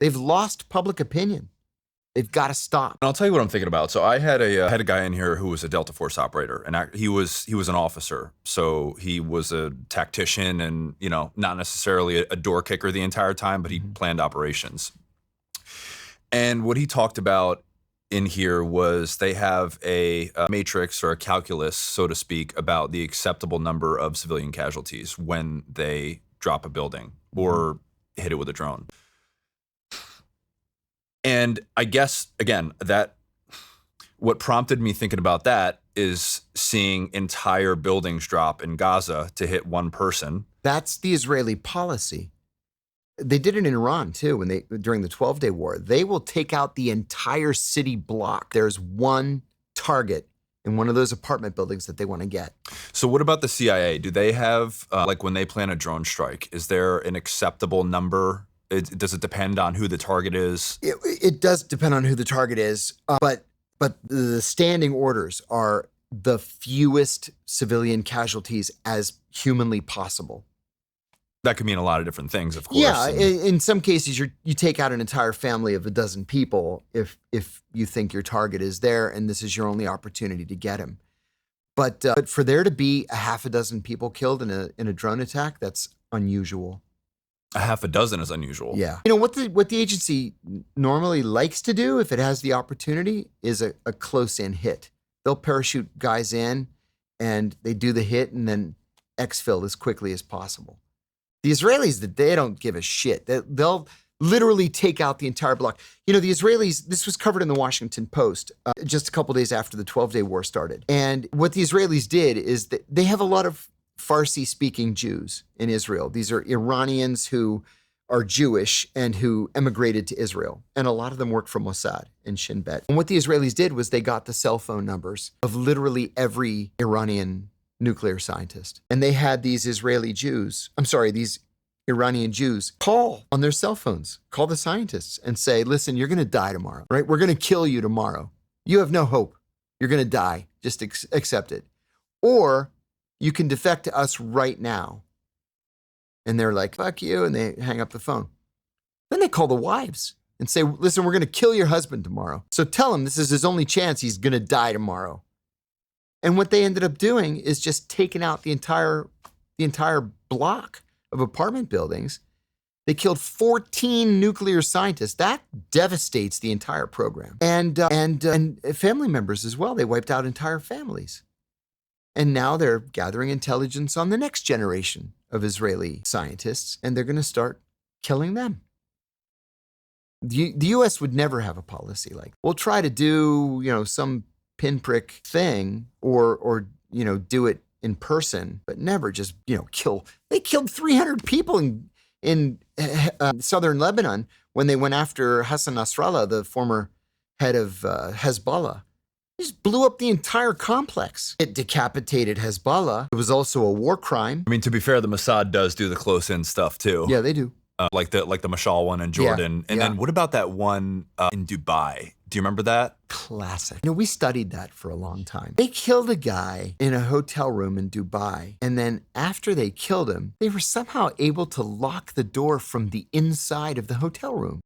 They've lost public opinion. They've got to stop. And I'll tell you what I'm thinking about. So I had a guy in here who was a Delta Force operator, and he was an officer. So he was a tactician, and not necessarily a door kicker the entire time, but he planned operations. And what he talked about in here was they have a matrix or a calculus, so to speak, about the acceptable number of civilian casualties when they drop a building or hit it with a drone. And I guess, again, that what prompted me thinking about that is seeing entire buildings drop in Gaza to hit one person. That's the Israeli policy. They did it in Iran too, during the 12-day war. They will take out the entire city block. There's one target in one of those apartment buildings that they want to get. So what about the CIA? Do they have, like when they plan a drone strike, is there an acceptable number? Does it depend on who the target is? It does depend on who the target is, but the standing orders are the fewest civilian casualties as humanly possible. That could mean a lot of different things, of course. Yeah, in some cases, you take out an entire family of a dozen people if you think your target is there and this is your only opportunity to get him. But for there to be a half a dozen people killed in a drone attack, that's unusual. A half a dozen is unusual. Yeah. What the agency normally likes to do if it has the opportunity is a close-in hit. They'll parachute guys in and they do the hit and then exfil as quickly as possible. The Israelis, they don't give a shit. They'll literally take out the entire block. The Israelis, this was covered in the Washington Post just a couple days after the 12-day war started. And what the Israelis did is that they have a lot of Farsi-speaking Jews in Israel. These are Iranians who are Jewish and who emigrated to Israel. And a lot of them work for Mossad and Shin Bet. And what the Israelis did was they got the cell phone numbers of literally every Iranian nuclear scientist. And they had these Iranian Jews call on their cell phones, call the scientists and say, listen, you're going to die tomorrow, right? We're going to kill you tomorrow. You have no hope. You're going to die. Just accept it. Or you can defect to us right now. And they're like, fuck you. And they hang up the phone. Then they call the wives and say, listen, we're going to kill your husband tomorrow. So tell him this is his only chance. He's going to die tomorrow. And what they ended up doing is just taking out the entire block of apartment buildings. They killed 14 nuclear scientists. That devastates the entire program. And family members as well. They wiped out entire families. And now they're gathering intelligence on the next generation of Israeli scientists, and they're going to start killing them. The U.S. would never have a policy like, we'll try to do, some pinprick thing or do it in person, but never just, kill. They killed 300 people in southern Lebanon when they went after Hassan Nasrallah, the former head of Hezbollah. Just blew up the entire complex. It decapitated Hezbollah. It was also a war crime. I mean, to be fair, the Mossad does do the close-in stuff too. Yeah, they do. Like the Mashal one in Jordan. And then what about that one in Dubai? Do you remember that? Classic. We studied that for a long time. They killed a guy in a hotel room in Dubai. And then after they killed him, they were somehow able to lock the door from the inside of the hotel room.